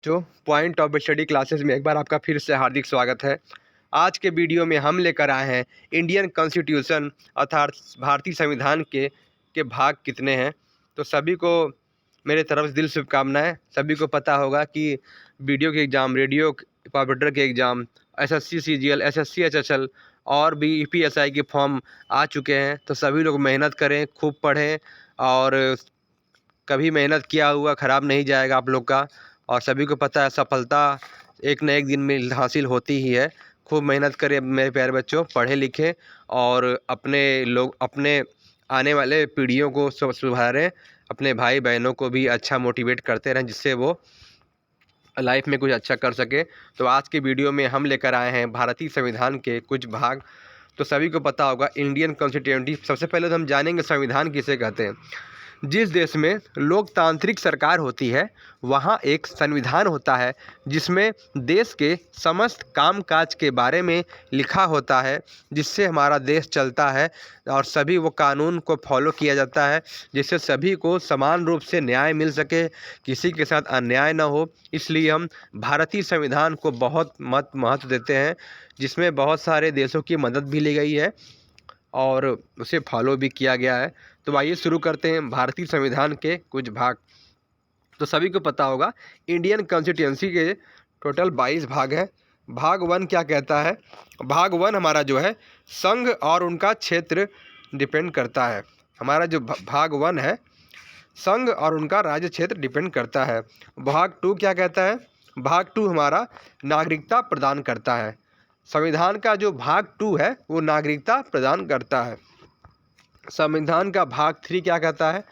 जो point of study classes में एक बार आपका फिर से हार्दिक स्वागत है। आज के वीडियो में हम लेकर आए हैं इंडियन कॉन्स्टिट्यूशन अर्थात भारतीय संविधान के भाग कितने हैं। तो सभी को मेरे तरफ से दिल शुभकामनाएं। सभी को पता होगा कि वीडियो के एग्ज़ाम, रेडियो ऑपरेटर के exam, SSC CGL, SSC HSL और भी ईपीएसआई के फॉर्म आ चुके हैं। तो सभी लोग मेहनत करें, खूब पढ़ें और कभी मेहनत किया हुआ ख़राब नहीं जाएगा आप लोग का। और सभी को पता है सफलता एक न एक दिन में हासिल होती ही है। खूब मेहनत करें मेरे प्यारे बच्चों, पढ़ें लिखें और अपने आने वाले पीढ़ियों को सुधारें, अपने भाई बहनों को भी अच्छा मोटिवेट करते रहें जिससे वो लाइफ में कुछ अच्छा कर सके। तो आज की वीडियो में हम लेकर आए हैं भारतीय संविधान के कुछ भाग। तो सभी को पता होगा इंडियन कॉन्स्टिट्यूशन। सबसे पहले तो हम जानेंगे संविधान किसे कहते हैं। जिस देश में लोकतांत्रिक सरकार होती है वहाँ एक संविधान होता है जिसमें देश के समस्त कामकाज के बारे में लिखा होता है, जिससे हमारा देश चलता है और सभी वो कानून को फॉलो किया जाता है, जिससे सभी को समान रूप से न्याय मिल सके, किसी के साथ अन्याय न हो। इसलिए हम भारतीय संविधान को बहुत महत्व देते हैं, जिसमें बहुत सारे देशों की मदद भी ली गई है और उसे फॉलो भी किया गया है। तो आइए शुरू करते हैं भारतीय संविधान के कुछ भाग। तो सभी को पता होगा इंडियन कॉन्स्टिट्यूंसी के टोटल 22 भाग हैं। भाग 1 क्या कहता है? भाग 1 हमारा जो है संघ और उनका क्षेत्र डिपेंड करता है। हमारा जो भाग 1 है संघ और उनका राज्य क्षेत्र डिपेंड करता है। भाग 2 क्या कहता है? भाग 2 हमारा नागरिकता प्रदान करता है। संविधान का जो भाग 2 है वो नागरिकता प्रदान करता है। संविधान का भाग 3 क्या कहता है?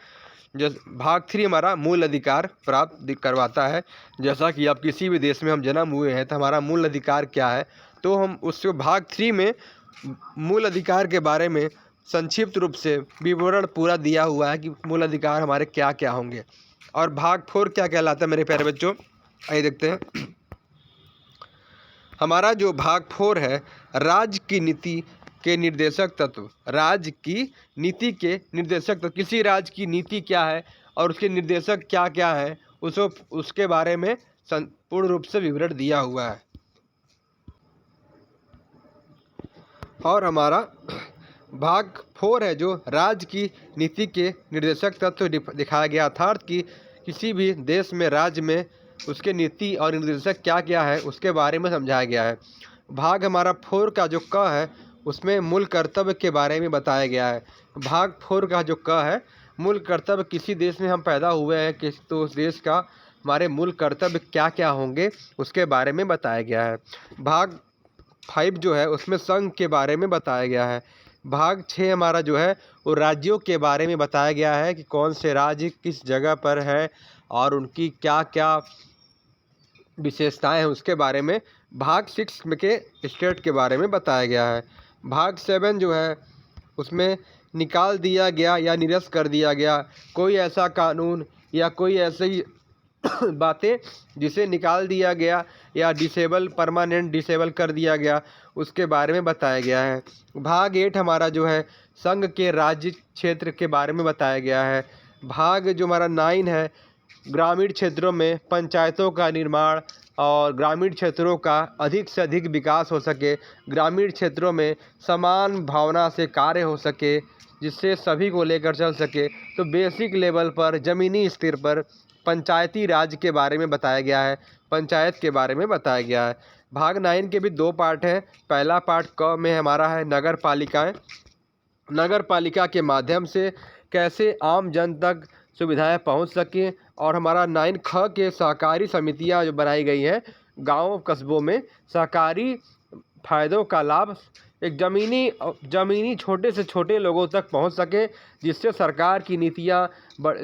जो भाग 3 हमारा मूल अधिकार प्राप्त करवाता है। जैसा कि आप किसी भी देश में हम जन्म हुए हैं तो हमारा मूल अधिकार क्या है, तो हम उसको भाग 3 में मूल अधिकार के बारे में संक्षिप्त रूप से विवरण पूरा दिया हुआ है कि मूल अधिकार हमारे क्या क्या होंगे। और भाग 4 क्या कहलाता है मेरे प्यारे बच्चों? आइए देखते हैं। हमारा जो भाग 4 है राज्य की नीति के निर्देशक तत्व। राज्य की नीति के निर्देशक तत्व, किसी राज्य की नीति क्या है और उसके निर्देशक क्या क्या है उसके बारे में पूर्ण रूप से विवरण दिया हुआ है। और हमारा भाग 4 है जो राज्य की नीति के निर्देशक तत्व दिखाया गया, अर्थात कि किसी भी देश में राज्य में उसके नीति और निर्देशक क्या क्या है उसके बारे में समझाया गया है। भाग हमारा 4 का जो क है उसमें मूल कर्तव्य के बारे में बताया गया है। भाग 4 का जो क है मूल कर्तव्य, किसी देश में हम पैदा हुए हैं किस तो उस देश का हमारे मूल कर्तव्य क्या क्या होंगे उसके बारे में बताया गया है। भाग 5 जो है उसमें संघ के बारे में बताया गया है। भाग 6 हमारा जो है वो राज्यों के बारे में बताया गया है कि कौन से राज्य किस जगह पर है और उनकी क्या क्या विशेषताएं हैं उसके बारे में। भाग 6 में के स्टेट के बारे में बताया गया है। भाग 7 जो है उसमें निकाल दिया गया या निरस्त कर दिया गया कोई ऐसा कानून या कोई ऐसी बातें जिसे निकाल दिया गया या परमानेंट डिसेबल कर दिया गया उसके बारे में बताया गया है। भाग 8 हमारा जो है संघ के राज्य क्षेत्र के बारे में बताया गया है। भाग जो हमारा 9 है ग्रामीण क्षेत्रों में पंचायतों का निर्माण और ग्रामीण क्षेत्रों का अधिक से अधिक विकास हो सके, ग्रामीण क्षेत्रों में समान भावना से कार्य हो सके जिससे सभी को लेकर चल सके। तो बेसिक लेवल पर ज़मीनी स्तर पर पंचायती राज के बारे में बताया गया है, पंचायत के बारे में बताया गया है। भाग 9 के भी 2 पार्ट हैं। पहला पार्ट क में हमारा है नगर पालिकाएँ। नगर पालिका के माध्यम से कैसे आम जन तक सुविधाएं पहुंच सकें। और हमारा 9 ख के सहकारी समितियां जो बनाई गई हैं गाँव कस्बों में सहकारी फ़ायदों का लाभ एक ज़मीनी छोटे से छोटे लोगों तक पहुंच सके, जिससे सरकार की नीतियां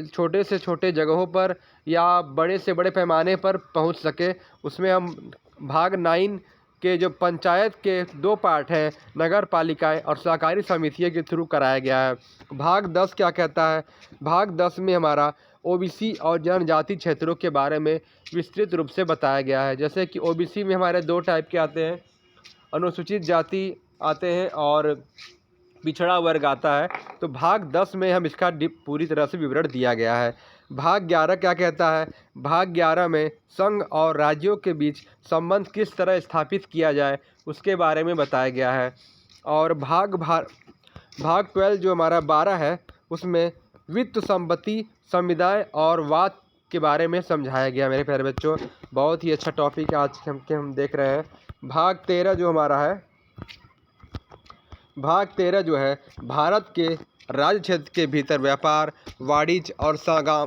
छोटे से छोटे जगहों पर या बड़े से बड़े पैमाने पर पहुंच सके। उसमें हम भाग 9 के जो पंचायत के 2 पार्ट हैं नगर पालिकाएँ और सहकारी समितियों के थ्रू कराया गया है। भाग 10 क्या कहता है? भाग 10 में हमारा ओबीसी और जनजाति क्षेत्रों के बारे में विस्तृत रूप से बताया गया है। जैसे कि ओबीसी में हमारे 2 टाइप के आते हैं, अनुसूचित जाति आते हैं और पिछड़ा वर्ग आता है। तो भाग 10 में हम इसका पूरी तरह से विवरण दिया गया है। भाग 11 क्या कहता है? भाग 11 में संघ और राज्यों के बीच संबंध किस तरह स्थापित किया जाए उसके बारे में बताया गया है। और भाग 12 जो हमारा 12 है उसमें वित्त, संपत्ति, संविदाएं और वाद के बारे में समझाया गया। मेरे प्यारे बच्चों, बहुत ही अच्छा टॉपिक आज हम देख रहे हैं। भाग 13 जो हमारा है, भाग 13 जो है भारत के राज्य क्षेत्र के भीतर व्यापार, वाणिज्य और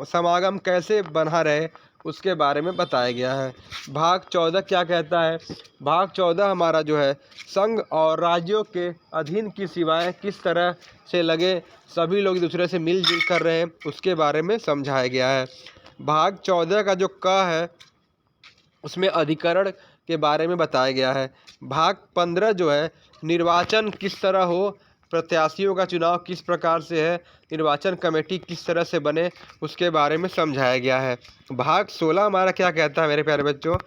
समागम कैसे बना रहे उसके बारे में बताया गया है। भाग 14 क्या कहता है? भाग 14 हमारा जो है संघ और राज्यों के अधीन की सेवाएं किस तरह से लगे, सभी लोग एक दूसरे से मिलजुल कर रहे हैं उसके बारे में समझाया गया है। भाग 14 का जो क है उसमें अधिकरण के बारे में बताया गया है। भाग 15 जो है निर्वाचन किस तरह हो, प्रत्याशियों का चुनाव किस प्रकार से है, निर्वाचन कमेटी किस तरह से बने उसके बारे में समझाया गया है। भाग 16 हमारा क्या कहता है मेरे प्यारे बच्चों?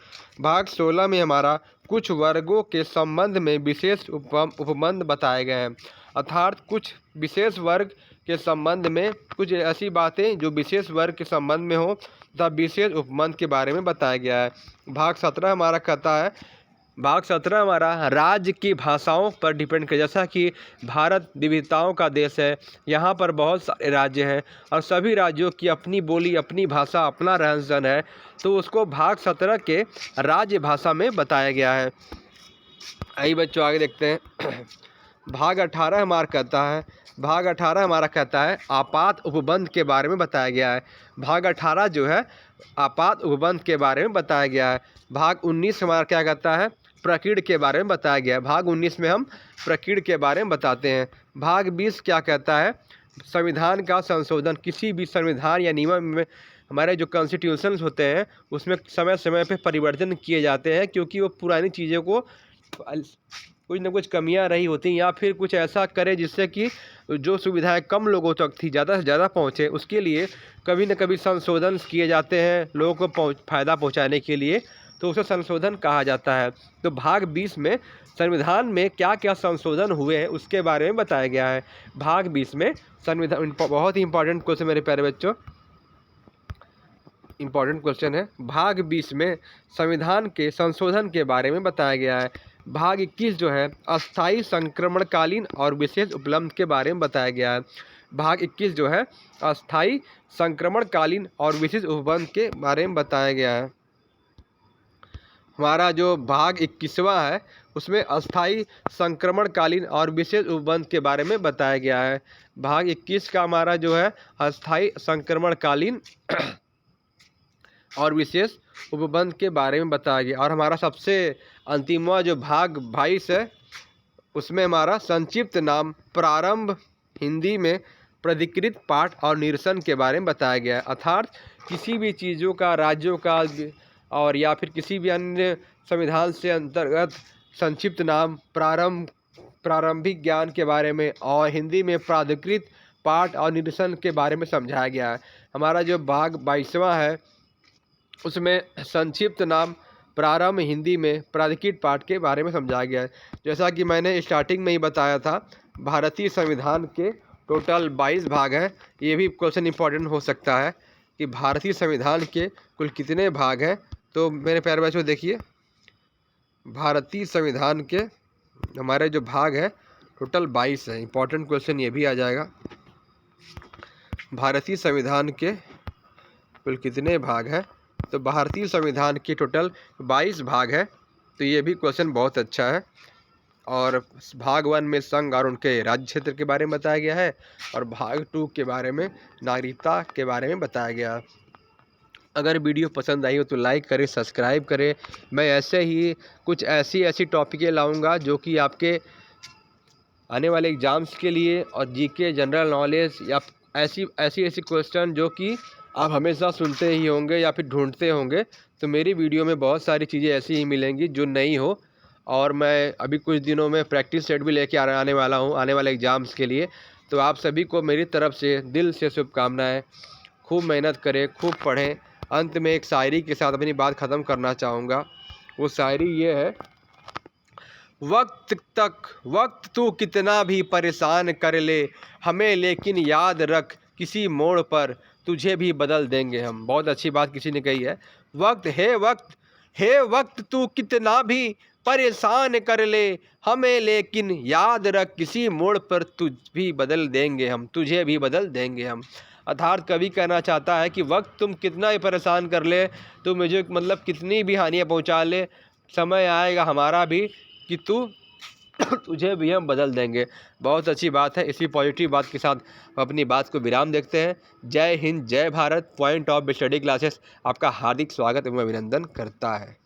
भाग 16 में हमारा कुछ वर्गों के संबंध में विशेष उपबंध बताए गए हैं, अर्थात कुछ विशेष वर्ग के संबंध में कुछ ऐसी बातें जो विशेष वर्ग के संबंध में हो तथा विशेष उपबंध के बारे में बताया गया है। भाग 17 हमारा कहता है, भाग 17 हमारा राज्य की भाषाओं पर डिपेंड कर, जैसा कि भारत विविधताओं का देश है, यहाँ पर बहुत सारे राज्य हैं और सभी राज्यों की अपनी बोली, अपनी भाषा, अपना रहन सहन है, तो उसको भाग 17 के राज्य भाषा में बताया गया है। आइए बच्चों आगे देखते हैं। भाग 18 हमारा कहता है, भाग 18 हमारा कहता है आपात उपबंध के बारे में बताया गया है। भाग 18 जो है आपात उपबंध के बारे में बताया गया है। भाग 19 हमारा क्या कहता है? प्रकीर्ण के बारे में बताया गया है। भाग 19 में हम प्रकीर्ण के बारे में बताते हैं। भाग 20 क्या कहता है? संविधान का संशोधन, किसी भी संविधान या नियम में हमारे जो कॉन्स्टिट्यूशंस होते हैं उसमें समय समय पे परिवर्तन किए जाते हैं, क्योंकि वो पुरानी चीज़ों को कुछ न कुछ कमियां रही होती हैं या फिर कुछ ऐसा करे जिससे कि जो सुविधाएं कम लोगों तक थी ज़्यादा से ज़्यादा पहुँचे, उसके लिए कभी न कभी संशोधन किए जाते हैं लोगों को फ़ायदा पहुँचाने के लिए, तो उसे संशोधन कहा जाता है। तो भाग 20 में संविधान में क्या क्या संशोधन हुए हैं उसके बारे में बताया गया है। भाग 20 में संविधान, बहुत ही इंपॉर्टेंट क्वेश्चन मेरे प्यारे बच्चों, इंपॉर्टेंट क्वेश्चन है। भाग 20 में संविधान के संशोधन के बारे में बताया गया है। भाग 21 जो है अस्थायी संक्रमणकालीन और विशेष उपलब्ध के बारे में बताया गया है। भाग 21 जो है अस्थायी संक्रमणकालीन और विशेष उपबंध के बारे में बताया गया है। हमारा जो भाग 21वां है उसमें अस्थायी संक्रमणकालीन और विशेष उपबंध के बारे में बताया गया है। भाग 21 का हमारा जो है अस्थायी संक्रमणकालीन और विशेष उपबंध के बारे में बताया गया। और हमारा सबसे अंतिमवा जो भाग 22 है उसमें हमारा संक्षिप्त नाम प्रारंभ, हिंदी में प्राधिकृत पाठ और निरसन के बारे में बताया गया है, अर्थात किसी भी चीज़ों का, राज्यों का और या फिर किसी भी अन्य संविधान से अंतर्गत संक्षिप्त नाम, प्रारंभिक ज्ञान के बारे में और हिंदी में प्राधिकृत पाठ और निरसन के बारे में समझाया गया है। हमारा जो भाग 22वां है उसमें संक्षिप्त नाम, प्रारंभ, हिंदी में प्राधिकृत पाठ के बारे में समझाया गया है। जैसा कि मैंने स्टार्टिंग में ही बताया था, भारतीय संविधान के टोटल 22 भाग हैं। ये भी क्वेश्चन इंपॉर्टेंट हो सकता है कि भारतीय संविधान के कुल कितने भाग हैं। तो मेरे प्यारे बच्चों देखिए, भारतीय संविधान के हमारे जो भाग हैं टोटल 22 हैं। इंपॉर्टेंट क्वेश्चन ये भी आ जाएगा, भारतीय संविधान के कुल कितने भाग हैं। तो भारतीय संविधान के टोटल 22 भाग है। तो ये भी क्वेश्चन बहुत अच्छा है। और भाग 1 में संघ और उनके राज्य क्षेत्र के बारे में बताया गया है और भाग 2 के बारे में नागरिकता के बारे में बताया गया। अगर वीडियो पसंद आई हो तो लाइक करें, सब्सक्राइब करें। मैं ऐसे ही कुछ ऐसी टॉपिकें लाऊंगा जो कि आपके आने वाले एग्ज़ाम्स के लिए और जीके, जनरल नॉलेज या ऐसी क्वेश्चन जो कि आप हमेशा सुनते ही होंगे या फिर ढूंढते होंगे। तो मेरी वीडियो में बहुत सारी चीज़ें ऐसी ही मिलेंगी जो नई हो। और मैं अभी कुछ दिनों में प्रैक्टिस सेट भी लेके आने वाला हूँ आने वाले एग्ज़ाम्स के लिए। तो आप सभी को मेरी तरफ से दिल से शुभकामनाएं। खूब मेहनत करें, खूब पढ़ें। अंत में एक शायरी के साथ अपनी बात ख़त्म करना चाहूँगा। वो शायरी ये है, वक्त तू कितना भी परेशान कर ले हमें, लेकिन याद रख किसी मोड़ पर तुझे भी बदल देंगे हम। बहुत अच्छी बात किसी ने कही है। वक्त हे वक्त तू कितना भी परेशान कर ले हमें, लेकिन याद रख किसी मोड़ पर तुझ भी बदल देंगे हम, तुझे भी बदल देंगे हम। अर्थात कवि कहना चाहता है कि वक्त तुम कितना ही परेशान कर ले, तो मुझे मतलब कितनी भी हानियाँ पहुंचा ले, समय आएगा हमारा भी कि तुझे भी हम बदल देंगे। बहुत अच्छी बात है। इसी पॉजिटिव बात के साथ अपनी बात को विराम देखते हैं। जय हिंद, जय Bharat. Point of study classes आपका हार्दिक स्वागत एवं अभिनंदन करता है।